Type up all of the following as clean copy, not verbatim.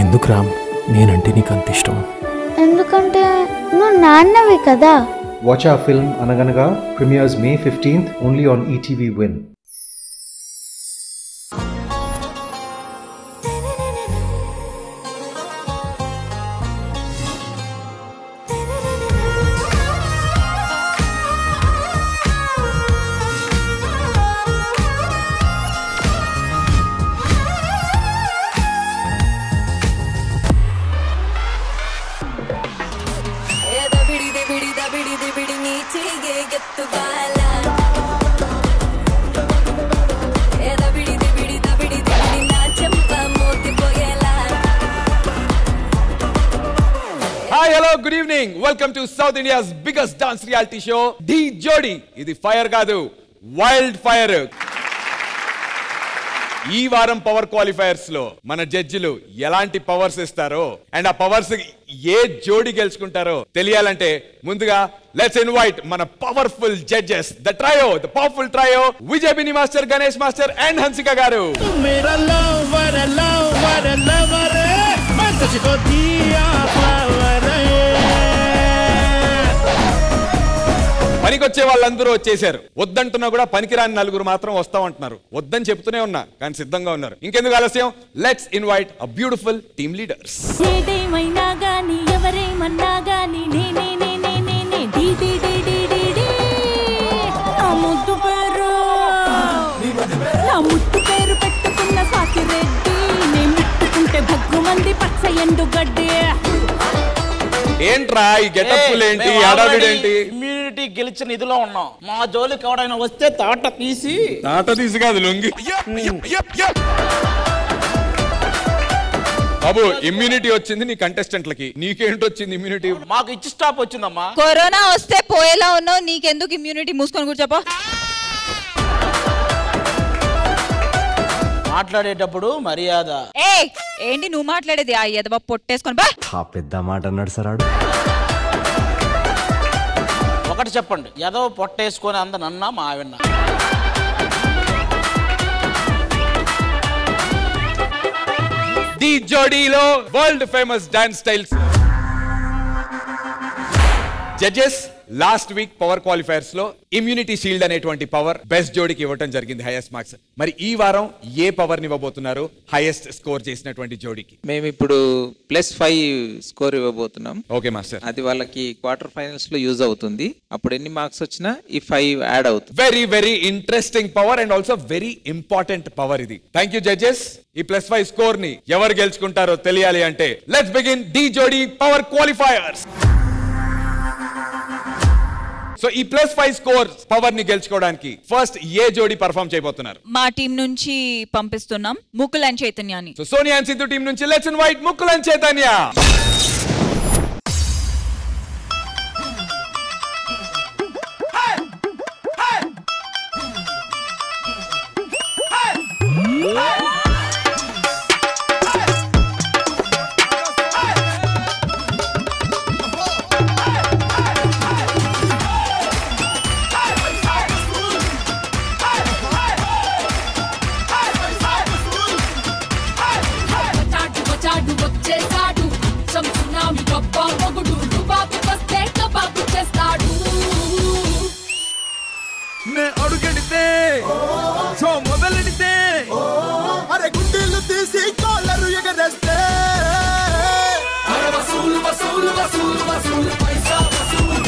ఎందుకు రామ్ నేనంటే నీకు అంత ఇష్టం? ఎందుకంటే నువ్వు నాన్నవి కదా. Watch our film Anaganaga premieres May 15th only on ETV Win. Hi, hello, good evening. Welcome to South India's biggest dance reality show, The Jodi. Idi fire kaadu, wild fire. ఈ వారం పవర్ క్వాలిఫైయర్స్ లో మన జడ్జిలు ఎలాంటి powers ఇస్తారో and ఆ powers ఏ జోడి గెలుచుకుంటారో తెలియాలంటే ముందుగా లెట్స్ ఇన్వైట్ మన powerful judges the powerful trio Vijay Bini master, Ganesh master and Hansika garu. పనికొచ్చే వాళ్ళందరూ వచ్చేసారు. వద్దంటున్నా కూడా పనికిరాని నలుగురు మాత్రం వస్తామంటున్నారు. వద్దని చెప్తూనే ఉన్నా కానీ సిద్ధంగా ఉన్నారు. ఇంకెందుకు ఆలస్యం, let's invite a beautiful team leaders. ఏంట్రా ఈ గెటప్లు ఏంటి, అడవిడేంటి? ఇమ్యూనిటీ గెలిచిన నిధిలో ఉన్నాం. మా జోలికి ఎవడైనా వస్తే తాట తీసి కాదు లొంగి. బాబు ఇమ్యూనిటీ వచ్చింది నీ కంటెస్టెంట్లకి, నీకేంటి వచ్చింది ఇమ్యూనిటీ? మాకు ఇచ్చి స్టాప్ వచ్చిందమ్మా. కరోనా వస్తే పోయేలా ఉన్నావు, నీకెందుకు ఇమ్యూనిటీ? మూసుకొని కూర్చోపో. మాట్లాడేటప్పుడు మర్యాద. ఏంటి నువ్వు మాట్లాడేది? ఆ ఎదవ పొట్టేసుకొని బా. పెద్ద మాట అన్నాడు సార్. ఒకటి చెప్పండి, ఎదవ పొట్టేసుకొని అందనన్నా మా ఆవిడ. ది జోడీలో world famous dance styles judges last week power qualifiers లో ఇమ్యూనిటీ షీల్డ్ అనేటువంటి పవర్ బెస్ట్ జోడీకి ఇవ్వడం జరిగింది, హైయెస్ట్ మార్క్స్. మరి ఈ వారం ఏ పవర్ ని ఇవ్వబోతున్నారు హైయెస్ట్ స్కోర్ చేసినటువంటి జోడీకి? మేము ఇప్పుడు +5 స్కోర్ ఇవ్వబోతున్నాం. Okay master. అది వాళ్ళకి క్వార్టర్ ఫైనల్స్ లో యూజ్ అవుతుంది. అప్పుడు ఎన్ని మార్క్స్ వచ్చినా ఈ 5 యాడ్ అవుతుంది. Very very interesting power and also very important power ఇది. Thank you judges. ఈ +5 స్కోర్ ని ఎవరు గెలుచుకుంటారో తెలియాలి అంటే let's begin the jodi power qualifiers. So ఈ +5 స్కోర్ పవర్ ని గెలుచుకోవడానికి ఫస్ట్ ఏ జోడీ పర్ఫార్మ్ చేయబోతున్నారు? మా టీం నుంచి పంపిస్తున్నాం ముకుల్ అండ్ చైతన్యాని. So Sonia and Siddhu team నుంచి let's invite Mukul and Chaitanya. మొదలెడితే అరే గుండెలు తీసి కాలరు ఎగరేస్తే వసూలు వసూలు వసూలు వసూలు పైసా వసూలు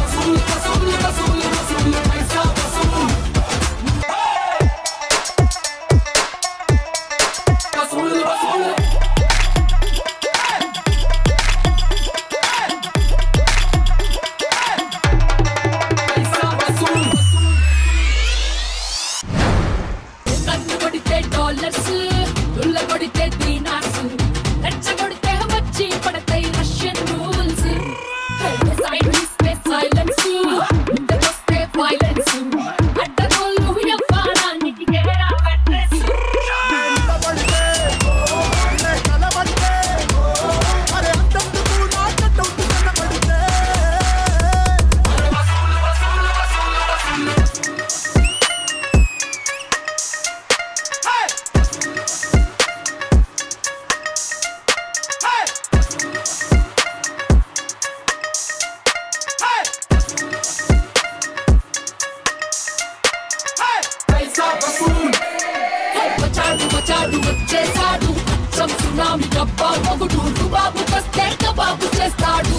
వసూలు వసూలు వసూలు వసూలు పైసా వసూలు వసూలు వసూలు మొగుడు బాబు వస్తే బాబు చేస్తాడు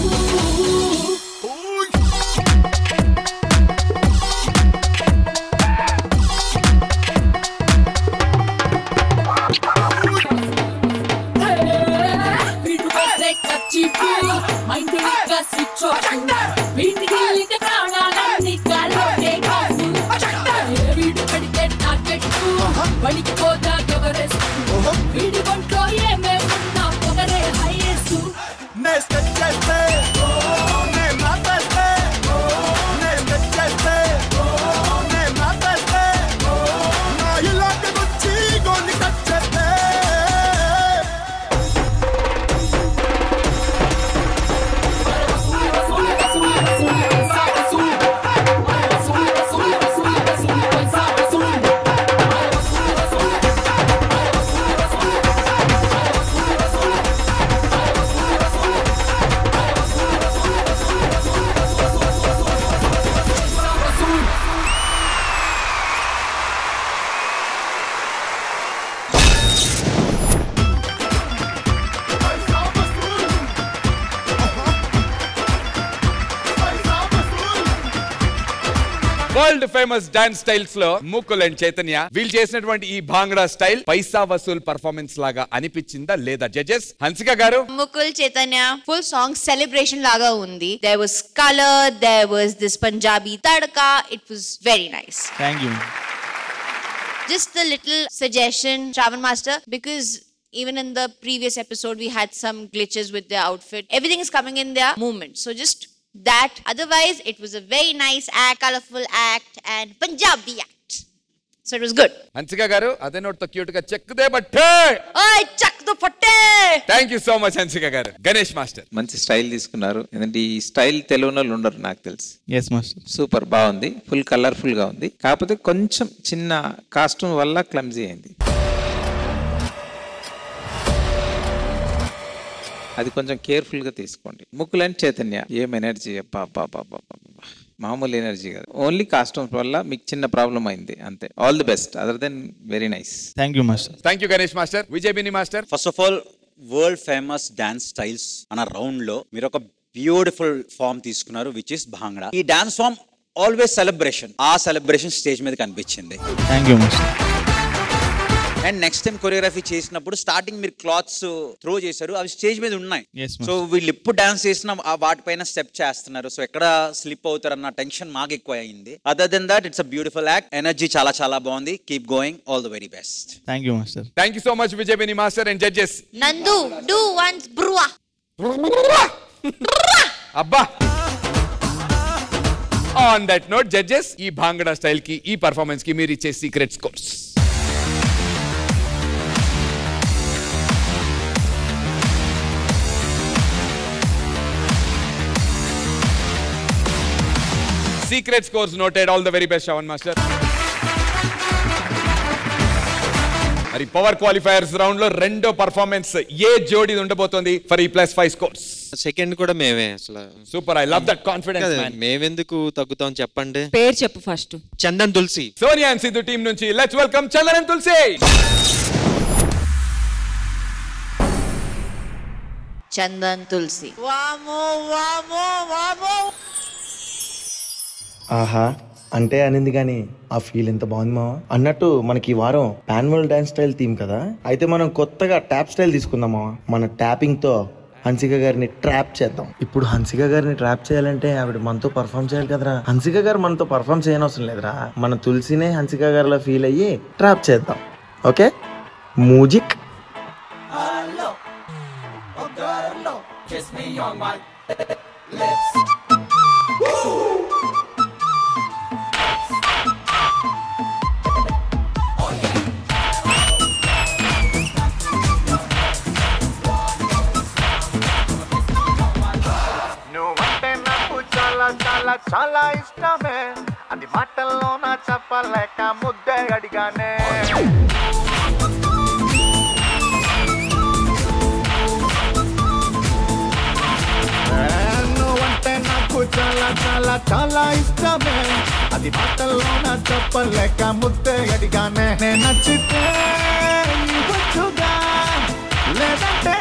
వీడు వస్తే కచ్చి మైండ్ గా స్విచ్ వీటికి లింక ప్రాణాలన్నీ గాల్లోనే కాసు వీడు పడితే టార్గెట్ వడికి పోతా ఎవరెస్ట్ వీడి ఒంట్లో ఏమేమున్నా పొగరే highest world famous dance styles లో ముకుల్ అండ్ చైతన్య వీళ్ళు చేసినటువంటి ఈ భాంగ్డా స్టైల్ పైసా వసూల్ పర్ఫార్మెన్స్ లాగా అనిపించిందా లేదా judges? Hansika garu. Mukul Chaitanya full song celebration లాగా ఉంది. There was colour, there was this Punjabi tadka. It was very nice. Thank you. Just a little suggestion, Shravan Master, because even in the previous episode we had some glitches with their outfit. Everything is coming in their movement. So just that. Otherwise, it was a very nice act, colorful act, and Punjabi act. So it was good. Hansika గారు అదే note తో cute గా check they బట్టే. ఓయ్ check the పట్టే. Thank you so much Hansika గారు. Ganesh master. మంచి style తీసుకున్నారు. ఎందుకంటే ఈ స్టైల్ తెలియని ఉండరు నాకు తెలుసు. yes master. సూపర్ బాగుంది. ఫుల్ కలర్ఫుల్ గా ఉంది. కాకపోతే కొంచెం చిన్న కాస్ట్యూమ్ వల్ల క్లమ్జీ అయింది. అది కొంచెం కేర్ఫుల్ గా తీసుకోండి. ముకుల్ అండ్ చైతన్య ఏం ఎనర్జీ, మామూలు ఎనర్జీ కాదు. ఓన్లీ కాస్ట్యూమ్స్ వల్ల మీకు చిన్న ప్రాబ్లం అయింది అంతే. All the best. Other than very nice. Thank you master. Thank you Ganesh master. Vijay Bini master. First of all world famous dance styles అన్న రౌండ్ లో మీరు ఒక బ్యూటిఫుల్ ఫామ్ తీసుకున్నారు, విచ్ ఇస్ భాంగ్డా. ఈ డాన్స్ ఫామ్ ఆల్వేస్ సెలబ్రేషన్. ఆ celebration stage మీద కనిపించింది. Thank you master. And next time choreography చేసినప్పుడు స్టార్టింగ్ మీరు క్లాత్స్ త్రో చేశారు, అవి స్టేజ్ మీద ఉన్నాయి. సో వీళ్ళు ఎప్పుడు డాన్స్ చేసినా వాటిపైన స్టెప్ చేస్తున్నారు. సో ఎక్కడ స్లిప్ అవుతారన్న టెన్షన్ మాకు ఎక్కువ అయింది. Other than that it's a beautiful act. Energy చాలా చాలా బాగుంది. Keep going. All the very best. Thank you master. Thank you so much Vijay Bini master and judges. Nandu do once bruva. అబ్బా. On that note judges, ఈ bangda style కి ఈ performance కి మీరు ఇచ్చే secret scores. Secret scores noted. All the very best, Shravan Master. మరి power qualifiers round లో రెండో పర్ఫార్మెన్స్ ఏ జోడి ఉండబోతోంది ఫర్ ఈ +5 స్కోర్స్? సెకండ్ కూడా మేమే. అసలు super. I love that confidence man. మేమెందుకు తగ్గుతాం చెప్పండి. పేరు చెప్పు first. Chandan Tulasi. Sonia and Siddhu team నుంచి let's welcome Chandan and Tulasi. Chandan Tulasi. వామో వామో వామో. ఆహా అంటే అనింది కానీ ఆ ఫీల్ ఎంత బాగుంది మా అన్నట్టు. మనకి ఈ వారం పాన్వల్ డాన్స్ స్టైల్ థీమ్ కదా, అయితే మనం కొత్తగా ట్యాప్ స్టైల్ తీసుకుందామా. మన ట్యాపింగ్ తో హన్సిక గారిని ట్రాప్ చేద్దాం. ఇప్పుడు హన్సిక గారిని ట్రాప్ చేయాలంటే ఆవిడ మనతో పర్ఫామ్ చేయాలి కదరా. హన్సిక గారు మనతో పర్ఫామ్ చేయనవసరం లేదురా. మన తులసినే హన్సిక గారిలో ఫీల్ అయ్యి ట్రాప్ చేద్దాం. Okay music. చాలా చాలా ఇష్టమే, అది మాటల్లోన చెప్పలేక ముద్దే అడిగానే. నువ్వంటే నాకు చాలా చాలా చాలా ఇష్టమే, అది మాటల్లోన చెప్పలేక ముద్దే అడిగానే. నేను నచ్చితే ఇవ్వచ్చుగా, లేదంటే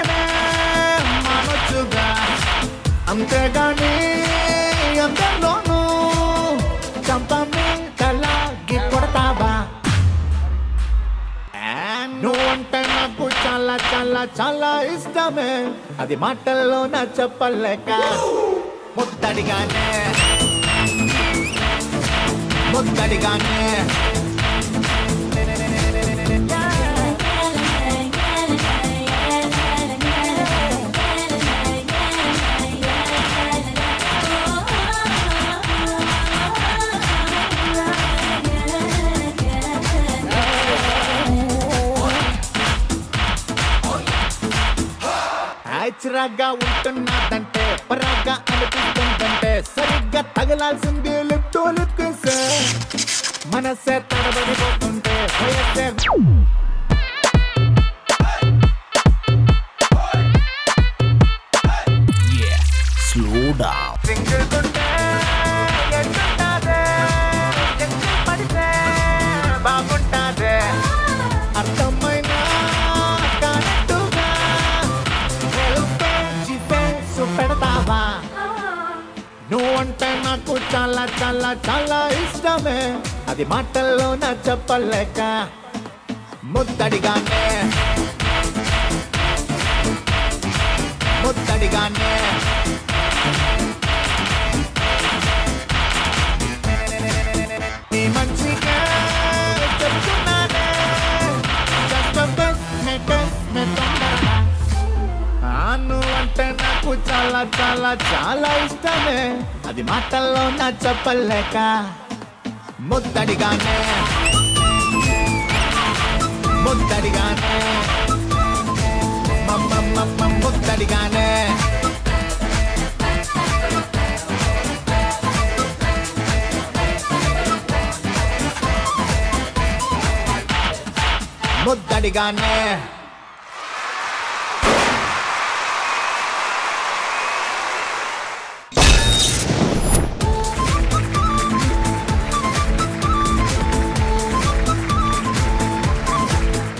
అంతేగాని అందరిలోనూ చంపని తలాగి కొడతావా? నువ్వంటే నాకు చాలా చాలా చాలా ఇష్టమే, అది మాటల్లో నా చెప్పలేక ముద్దడిగానే ముద్దడిగానే చిరాగ్గా ఉంటున్నదంటే పరాగ్గా అనిపిస్తుందంటే సరిగ్గా తగలాల్సింది లిప్ టు లిప్ కిస్, మనసే తడబడిపోతుంటే వయసే స్లో డౌన్ సింగిల్తుంటే ఎట్టుంటాదే ఎక్కి పడితే బాగుంటాదే అర్థమైన పెడతావా? నువ్వంటే నాకు చాలా చాలా చాలా ఇష్టమే, అది మాటల్లో నా చెప్పలేక ముద్దడిగానే ముద్దడిగానే నీ మంచిగా చెప్తున్నానే నువ్వంటే నాకు చాలా చాలా చాలా ఇష్టమే, అది మాటల్లో నా చెప్పలేక ముద్దడిగానే ముద్దడిగానే ముద్దడిగానే ముద్దడిగానే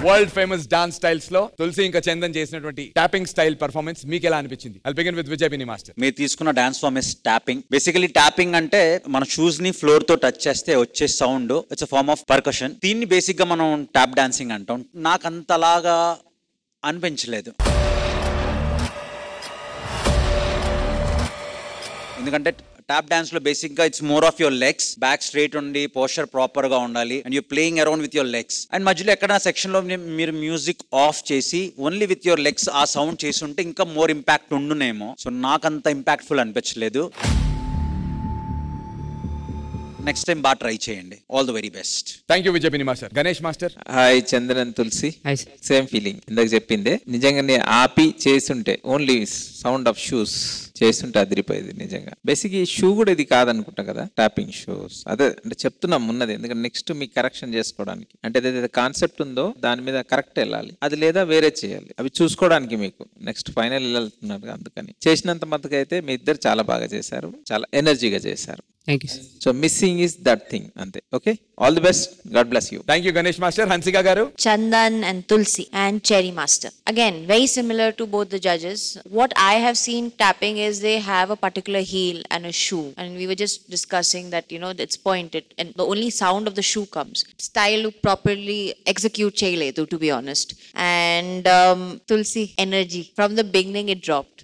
వరల్డ్ ఫేమస్ డాన్స్ స్టైల్స్ లో తులసి ఇంకా చందన్ చేసినటువంటి టాపింగ్ స్టైల్ పర్ఫార్మెన్స్ మీకు ఎలా అనిపించింది? I'll begin with Vijay Bini master. మీరు తీసుకున్న dance form is tapping. Basically tapping అంటే మన షూస్ ని ఫ్లోర్ తో టచ్ చేస్తే వచ్చే sound, it's a form of percussion. దీన్ని బేసిక్ గా మనం టాప్ డాన్సింగ్ అంటాం. నాకు అంతలాగా అనిపించలేదు, ఎందుకంటే టాప్ డాన్స్ లో బేసిక్ గా it's more of your legs, back straight ఉండి పోస్చర్ ప్రాపర్ గా ఉండాలి and you playing around with your legs. And మధ్యలో ఎక్కడ సెక్షన్ లో మీరు మ్యూజిక్ ఆఫ్ చేసి ఓన్లీ విత్ యువర్ లెగ్స్ ఆ సౌండ్ చేసి ఉంటే ఇంకా మోర్ ఇంపాక్ట్ ఉండునేమో. సో నాకు అంత ఇంపాక్ట్ఫుల్ అనిపించలేదు. నెక్స్ట్ టైం బాగా ట్రై చేయండి. All the very best. Thank you Vijay Bini master. Ganesh master. Hi Chandran Tulasi. Same feeling ఇందాక చెప్పిందే. నిజంగానే ఆపి చేస్తుంటే ఓన్లీ సౌండ్ ఆఫ్ షూస్ చేస్తుంటే అదిరిపోయేది నిజంగా. బేసిక్ ఈ షూ కూడా ఇది కాదనుకుంటా కదా, టాపింగ్ షూస్. అదే అంటే చెప్తున్నాం ఉన్నది, ఎందుకంటే నెక్స్ట్ మీకు కరెక్షన్ చేసుకోవడానికి. అంటే ఏదైతే కాన్సెప్ట్ ఉందో దాని మీద కరెక్ట్ వెళ్ళాలి, అది లేదా వేరే చేయాలి, అవి చూసుకోవడానికి మీకు నెక్స్ట్ ఫైనల్ వెళ్తున్నారు. అందుకని చేసినంత మట్టుకు అయితే మీ ఇద్దరు చాలా బాగా చేశారు, చాలా ఎనర్జీగా చేశారు. Thank you. So missing is that thing ante. Okay, all the best, God bless you. Thank you Ganesh master. Hansika garu. Chandan and Tulsi and Cherry master, again very similar to both the judges. What I have seen tapping is they have a particular heel and a shoe, and we were just discussing that, you know, it's pointed and the only sound of the shoe comes. Style properly execute cheyaledu, to be honest. And Tulsi, energy from the beginning it dropped.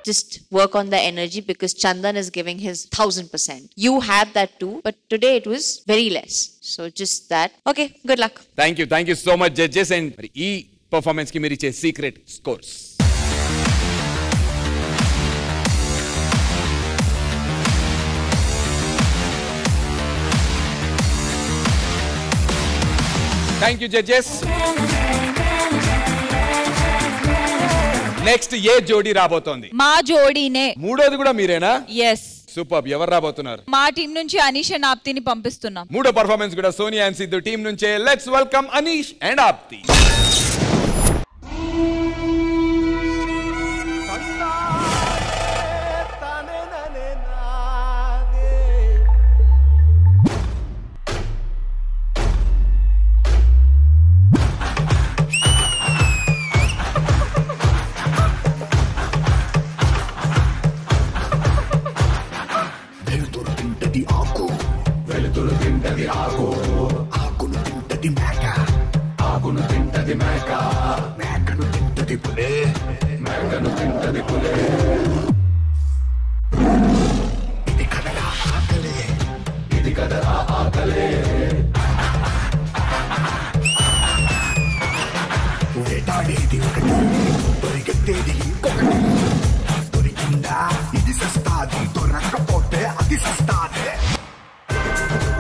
Just work on the energy, because Chandan is giving his 1000%. You have that too, but today it was very less. So just that. Okay, good luck. Thank you so much judges. And ee performance ki mere iche secret scores. Thank you judges. Next ఏ జోడీ రాబోతోంది? మా జోడీనే. మూడోది కూడా మీరేనా? yes. Super. ఎవరు రాబోతున్నారు? మా టీం నుంచి అనీష్ అండ్ ఆప్తిని పంపిస్తున్నాం. మూడో పర్ఫార్మెన్స్ కూడా సోనియా అండ్ సిద్ధు టీం నుంచే. Let's welcome Anish and Apthi. తింటది పులే మేకను తింటది పులే ఇది కదరా ఆకలే ఇది కదరా ఆకలే వేటాడేది ఒకటి దొరికెత్తేది ఇంకొకటి దొరికిందా ఇది సస్తాది దొరకకపోతే అది సస్తాదే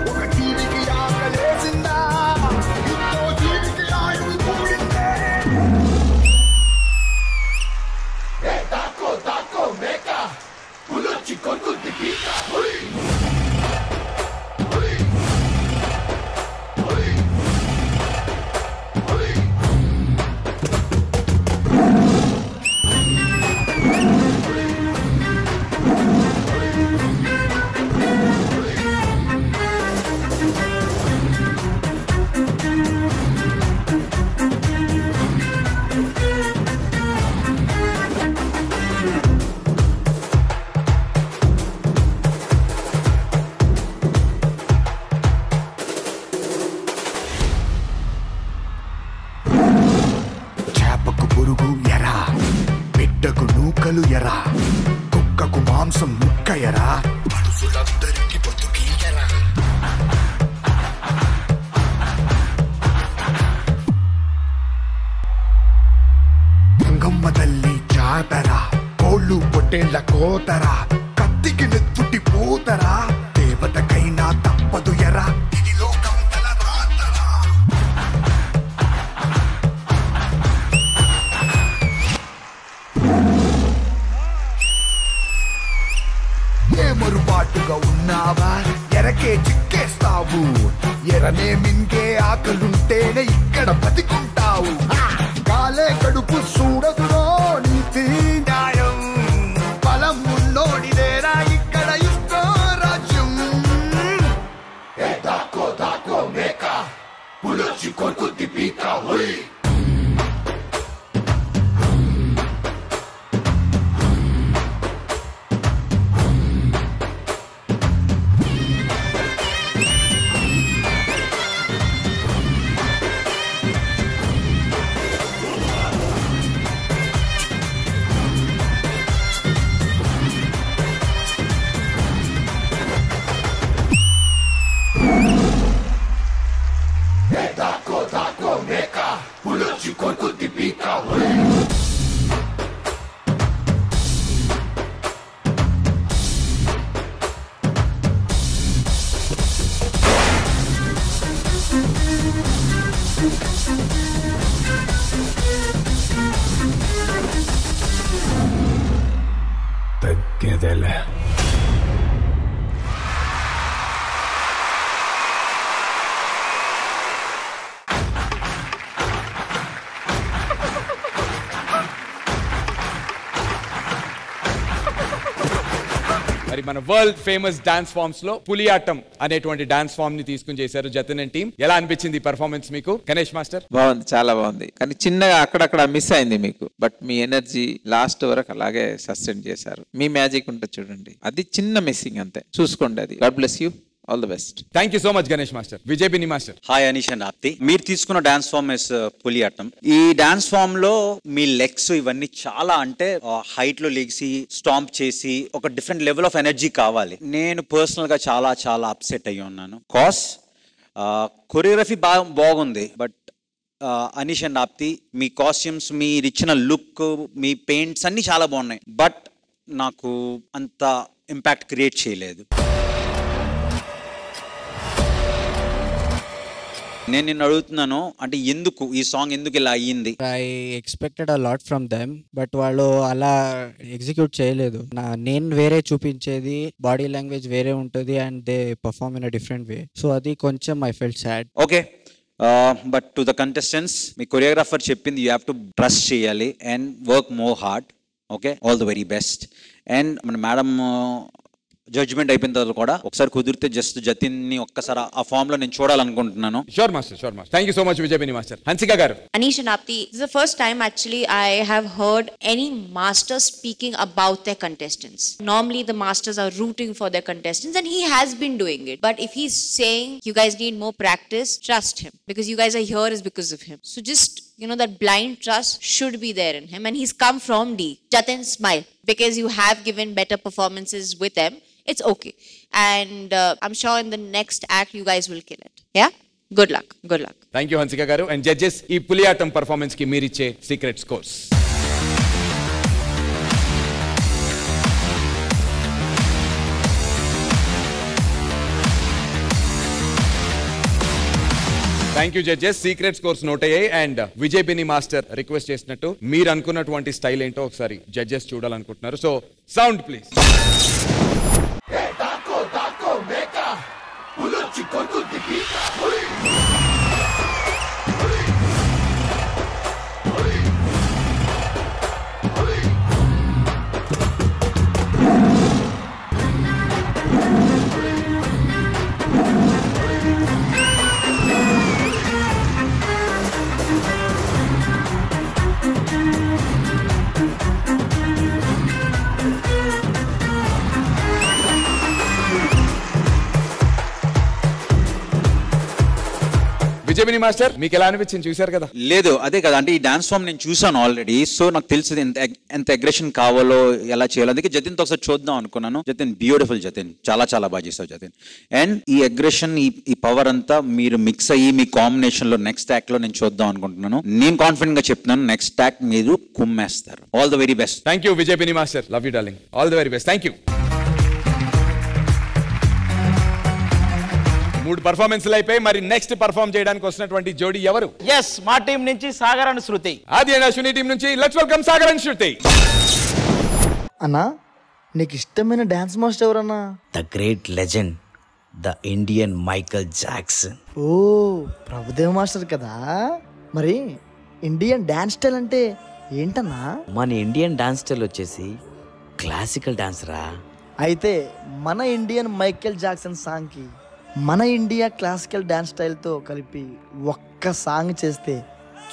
ఒక జీవికి ఆకలేసిందా ఇంకో జీవికి ఆయువు కూడిందే దాకో దాకో మేక పులొచ్చి కొరుకుద్ది పీక హుయ్ హుయ్ హుయ్ హుయ్ చేపకు పురుగు ఎరా బిడ్డకు నూకలు ఎరా కుక్కకు మాంసం ముక్క ఎరా మనుషులందరికీ బతుకి ఎరా గంగమ్మ తల్లి జాతర కోళ్ళు పొట్టేళ్ల కోతరా కత్తికి నెత్తుటి పోతరా దేవతకైనా తప్పదు ఎరా ఇది లోకం తల రాతరా ఏ మరుపాటుగా ఉన్నావా ఎరకే చిక్కేస్తావు ఎరనే మింగే ఆకలుంటేనే ఇక్కడ బతికుంటావు కాలే కడుపు చూడదురో నీతి న్యాయం బలం ఉన్నోడిదేరా ఇక్కడ ఇష్టో రాజ్యం దాకో దాకో మేక పులొచ్చి కొరుకుద్ది పీక హుయ్ దాకో దాకో మేక పులొచ్చి కొరుకుద్ది పీక హుయ్ తగ్గేదేలే మరి మన వరల్డ్ ఫేమస్ డాన్స్ ఫార్మ్స్ లో పులియాటం అనేటువంటి డాన్స్ ఫార్మ్ ని తీసుకుని చేశారు జతన్ అండ్ టీమ్. ఎలా అనిపించింది ఈ పర్ఫార్మెన్స్ మీకు గణేష్ మాస్టర్? బాగుంది, చాలా బాగుంది. కానీ చిన్నగా అక్కడక్కడ మిస్ అయింది మీకు. బట్ మీ ఎనర్జీ లాస్ట్ వరకు అలాగే సస్టైన్ చేశారు. మీ మ్యాజిక్ ఉంటుంది చూడండి, అది చిన్న మిస్సింగ్ అంతే, చూసుకోండి అది. God bless you, all the best. Thank you so much Ganesh master. Vijay Bini master. Hi Anish and Apthi. మీరు తీసుకున్న డాన్స్ ఫామ్ ఇస్ పులియాటం. ఈ డాన్స్ ఫామ్ లో మీ లెగ్స్ ఇవన్నీ చాలా అంటే హైట్ లో లెగ్సి స్టాంప్ చేసి ఒక డిఫరెంట్ లెవెల్ ఆఫ్ ఎనర్జీ కావాలి. నేను పర్సనల్ గా చాలా చాలా అప్సెట్ అయ్యి ఉన్నాను. కాస్ కొరియోగ్రఫీ బాగుంది, బట్ అనీష్ అండ్ ఆప్తి మీ కాస్ట్యూమ్స్, మీరు ఇచ్చిన లుక్, మీ పెయింట్స్ అన్ని చాలా బాగున్నాయి, బట్ నాకు అంత ఇంపాక్ట్ క్రియేట్ చేయలేదు. నేను నిన్ను అడుగుతున్నాను, అంటే ఎందుకు ఈ సాంగ్ ఎందుకు ఇలా అయ్యింది? I expected a lot from them, but వాళ్ళు అలా ఎగ్జిక్యూట్ చేయలేదు. నేను వేరే చూపించేది, బాడీ లాంగ్వేజ్ వేరే ఉంటుంది, and they perform in a different way. So అది కొంచెం I felt sad. Okay, but to the contestants, me choreographer చెప్పింది యూ హ్యావ్ టు ట్రస్ట్ చేయాలి and work more hard. Okay, all the very best. And మన madam judgement అయిపోయిన తర్వాత కూడా ఒకసారి కుదిరితే జస్ట్ జతిన్ ని ఒక్కసారి ఆ ఫామ్ లో నేను చూడాలనుకుంటున్నాను. Sure master, sure master. Thank you so much Vijay Bini master. Hansika garu. Anish and Apti, this is the first time actually I have heard any master speaking about their contestants. Normally the masters are rooting for their contestants and he has been doing it. But if he's saying you guys need more practice, trust him, because you guys are here is because of him. So just that blind trust should be there in him. And he's come from D. Jatin, smile. Because you have given better performances with them. It's okay. And I'm sure in the next act, you guys will kill it. Yeah? Good luck. Good luck. Thank you, Hansika garu. And judges, ee Puliyatam performance ki meeriche secret scores. Thank you judges. Secret scores note అయ్యాయి. And Vijay Bini master request చేసినట్టు మీరు అనుకున్నటువంటి style ఏంటో ఒకసారి judges చూడాలనుకుంటున్నారు. So sound please. Vijay master మీకు ఎలా అనిపించింది? చూశారు కదా? లేదు, అదే కదా, అంటే ఈ డాన్స్ ఫామ్ నేను చూసాను ఆల్రెడీ. సో నాకు తెలిసింది ఎంత అగ్రెషన్ కావాలో, ఎలా చేయాలో. అందుకే జతిన్ తో ఒకసారి చూద్దాం అనుకున్నాను. జతిన్ బ్యూటిఫుల్. జతిన్ చాలా చాలా బాగా చేస్తావు జతిన్. అండ్ ఈ అగ్రెషన్, ఈ పవర్ అంతా మీరు మిక్స్ అయ్యి మీ కాంబినేషన్ లో నెక్స్ట్ యాక్ట్ లో నేను చూద్దాం అనుకుంటున్నాను. నేను కాన్ఫిడెంట్ గా చెప్తున్నాను, నెక్స్ట్ యాక్ట్ మీరు కుమ్మేస్తారు. All the very best. Thank you Vijay Bini master. Love you darling. All the very best. Thank you. 3 పర్ఫార్మెన్స్లు అయిపోయి మరి నెక్స్ట్ పర్ఫార్మ్ చేయడానికి వస్తున్నటువంటి జోడీ ఎవరు? ఎస్, మా టీం నుంచి Sagar and Shruti. Aadi and Ashwini team నుంచి let's welcome Sagar and Shruti. అన్నా, నీకు ఇష్టమైన డాన్స్ మాస్టర్ ఎవరన్నా? The great legend, the Indian Michael Jackson. ఓ, ప్రభుదేవ్ మాస్టర్ కదా. మరి ఇండియన్ డాన్స్ స్టైల్ అంటే ఏంటన్నా? మన ఇండియన్ డాన్స్ స్టైల్ వచ్చేసి క్లాసికల్ డాన్స్ రా. అయితే మన ఇండియన్ మైకేల్ జాక్సన్ సాంగ్ కి మన ఇండియా క్లాసికల్ డాన్స్ స్టైల్తో కలిపి ఒక్క సాంగ్ చేస్తే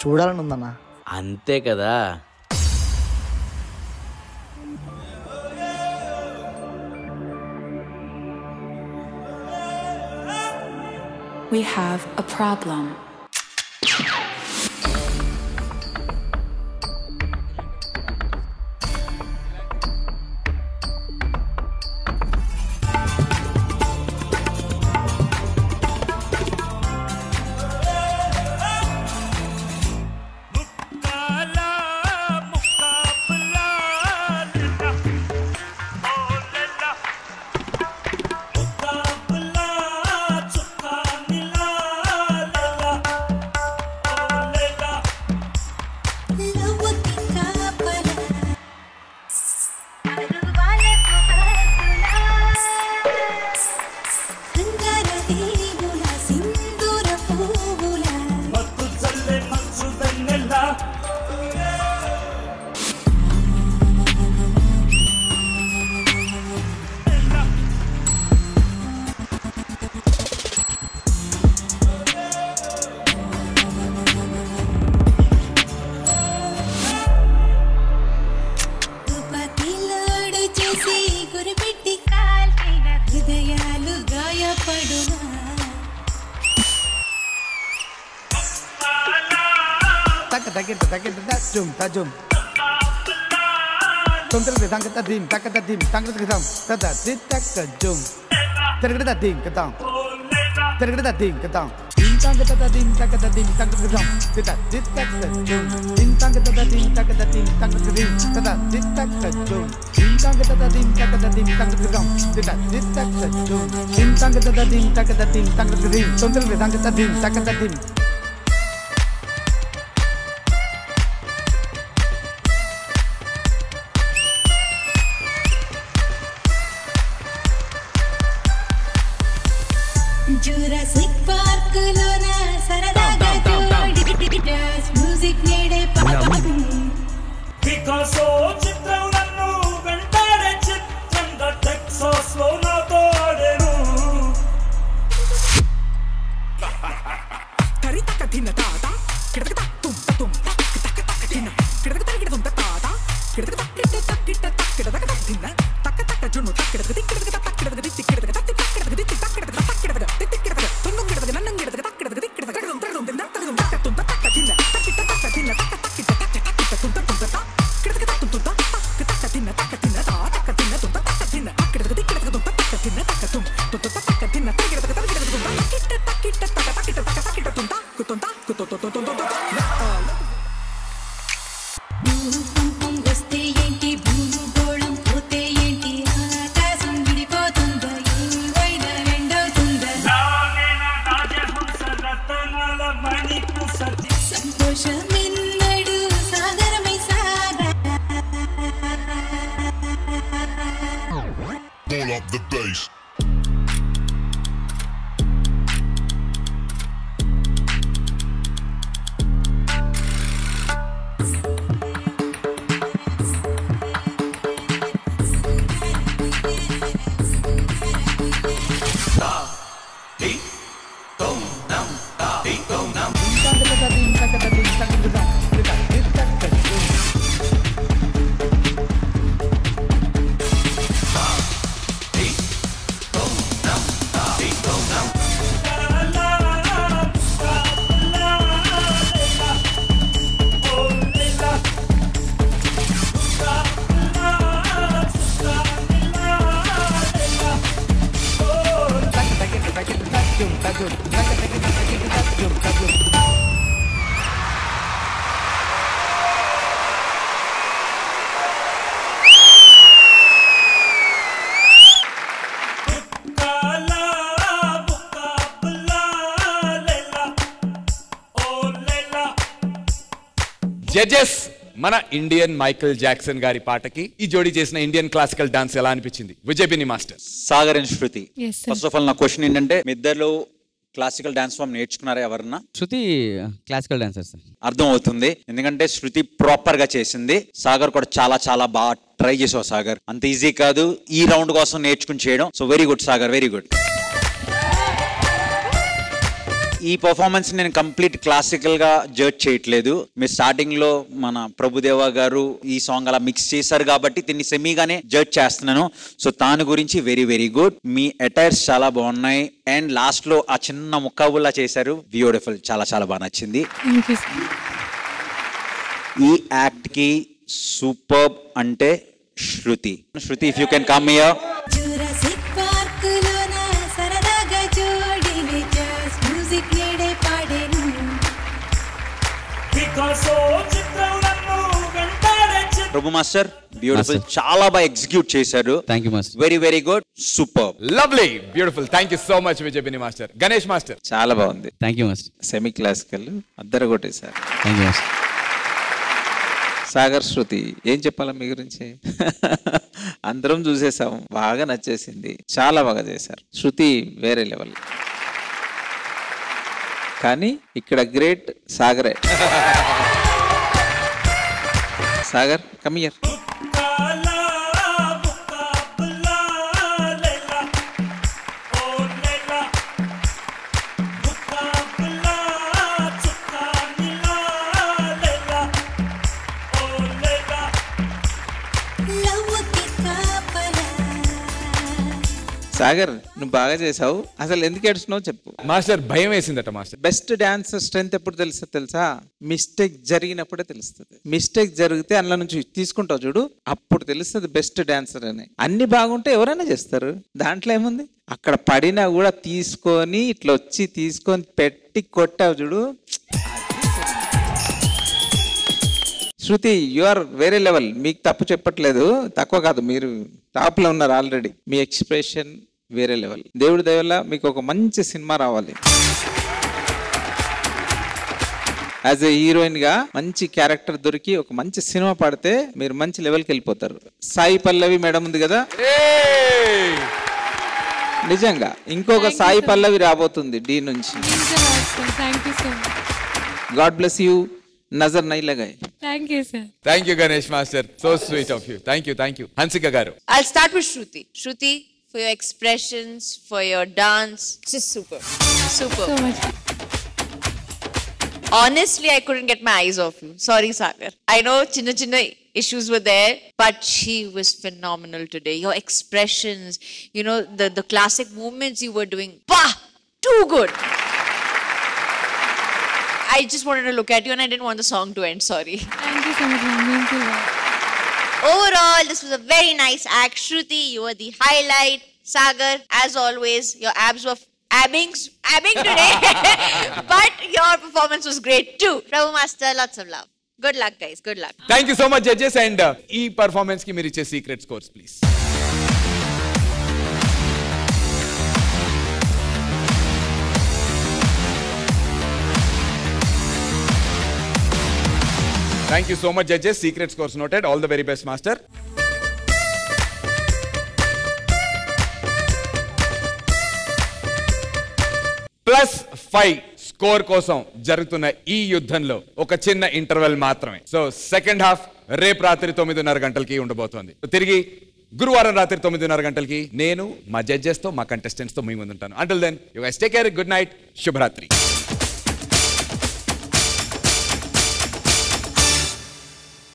చూడాలని ఉందన్నా. అంతే కదా. We have a problem. Jurassic park లోన సరదాగా మ్యూజిక్ నేడే పికాసో చిత్రం నన్ను వెంటాడే చిత్రంగా టెక్సాస్ లో నాతో ఆడేను భూకంపం వస్తే ఏంటి భూగోళం పోతే ఏంటి ఆకాశం విడిపోతుందా ఏవైనా రెండవుతుందా రాజహంస రతనాల మణిపు సతి సంతోషమెన్నడు సాగరమై సాగా Pull up the bass. Judges, మన ఇండియన్ మైకేల్ జాక్సన్ గారి పాటకి ఈ జోడీ చేసిన ఇండియన్ క్లాసికల్ డాన్స్ ఎలా అనిపించింది? Vijay master. Sagar and Shruti, Yes, sir. First of all నా క్వశ్చన్ ఏంటంటే మీ ఇద్దరు క్లాసికల్ డాన్స్ ఫామ్ నేర్చుకున్నారా ఎవరన్నా? శృతి క్లాసికల్ డాన్సర్ సార్. అర్థం అవుతుంది, ఎందుకంటే శృతి ప్రాపర్ గా చేసింది. సాగర్ కూడా చాలా చాలా బాగా ట్రై చేసావు సాగర్. అంత ఈజీ కాదు ఈ రౌండ్ కోసం నేర్చుకుని చేయడం. So very good Sagar, very good. ఈ పర్ఫార్మెన్స్ నేను కంప్లీట్ క్లాసికల్ గా జడ్జ్ చేయట్లేదు. మీరు స్టార్టింగ్ లో మన ప్రభుదేవా గారు ఈ సాంగ్ అలా మిక్స్ చేశారు కాబట్టి దీన్ని సెమీగానే జడ్జ్ చేస్తున్నాను. సో దాని గురించి వెరీ వెరీ గుడ్. మీ అటైర్స్ చాలా బాగున్నాయి అండ్ లాస్ట్ లో ఆ చిన్న ముక్కాబుల్లా చేశారు, బ్యూటిఫుల్, చాలా చాలా బాగా నచ్చింది. ఈ యాక్ట్ కి సూపర్బ్ అంటే Shruti. Shruti, if you can come here. Jurassic పార్కులోన సరదాగా జోడిని జాస్ మ్యూజిక్ నేడే పాడేను పికాసో చిత్రములను వెంటాడే ప్రభు మాస్టర్, బ్యూటిఫుల్, చాలా బాగా ఎగ్జిక్యూట్ చేశారు. Thank you master. Very very good, super, lovely, beautiful. Thank you so much Vijay master. Ganesh master. చాలా బాగుంది. Thank you master. Semi classical అద్దరు కొట్టేశారు. Thank you master. Sagar, Shruti ఏం చెప్పాలా మీ గురించి? అందరం చూసేసాం, బాగా నచ్చేసింది, చాలా బాగా చేశారు. శృతి వేరే లెవెల్, కానీ ఇక్కడ గ్రేట్ సాగరే. Sagar, come here. సాగర్, నువ్వు బాగా చేసావు. అసలు ఎందుకు ఏడుస్తున్నావు చెప్పు. మాస్టర్ భయం వేసిందట మాస్టర్. బెస్ట్ డాన్సర్ స్ట్రెంత్ ఎప్పుడు తెలుసా? మిస్టేక్ జరిగినప్పుడే తెలుస్తుంది. మిస్టేక్ జరిగితే అందులో నుంచి తీసుకుంటావు చూడు, అప్పుడు తెలుస్తుంది బెస్ట్ డాన్సర్ అని. అన్ని బాగుంటే ఎవరైనా చేస్తారు, దాంట్లో ఏముంది. అక్కడ పడినా కూడా తీసుకొని ఇట్లా వచ్చి తీసుకొని పెట్టి కొట్టావు చూడు. శృతి, యు ఆర్ వేరే లెవెల్. మీకు తప్పు చెప్పట్లేదు, తక్కువ కాదు, మీరు టాప్ లో ఉన్నారు ఆల్రెడీ. మీ ఎక్స్ప్రెషన్ వేరే లెవెల్. దేవుడి దయ వల్ల మీకు ఒక మంచి సినిమా రావాలి. యాజ్ ఏ హీరోయిన్ గా మంచి క్యారెక్టర్ దొరికి ఒక మంచి సినిమా పాడితే మీరు మంచి లెవెల్కి వెళ్ళిపోతారు. సాయి పల్లవి మేడం ఉంది కదా, నిజంగా ఇంకొక సాయి పల్లవి రాబోతుంది డి నుంచి. God bless you. నజర్ నై లగాయ్. Thank you, sir. Thank you, Ganesh Master. So sweet of you. Thank you, thank you. Hansika Garu. I'll start with Shruti. Shruti, for your expressions, for your dance, just super. Super. So much. Honestly, I couldn't get my eyes off you. Sorry, Sagar. I know chinna issues were there, but she was phenomenal today. Your expressions, you know, the classic movements you were doing, bah, too good. I just wanted to look at you and I didn't want the song to end, sorry. Thank you so much, ma'am. Thank you. Overall, this was a very nice act. Shruti, you were the highlight. Sagar, as always, your abs were abbing today. But your performance was great too. Prabhu Master, lots of love. Good luck, guys. Good luck. Thank you so much judges. And ఈ performance కి మీరు ఇచ్చే secret scores please. Thank you so much judges. Secret scores noted. All the very best master. +5 score కోసం జరుగుతున్న ఈ యుద్ధంలో ఒక చిన్న ఇంటర్వెల్ మాత్రమే. సో సెకండ్ హాఫ్ రేపు రాత్రి 9:30 గంటలకి ఉండబోతోంది. తిరిగి గురువారం రాత్రి 9:30 గంటలకి నేను మా జడ్జెస్ తో మా కంటెస్టెంట్స్ తో మీ ముందుంటాను. Until then you guys take care. Good night. శుభరాత్రి.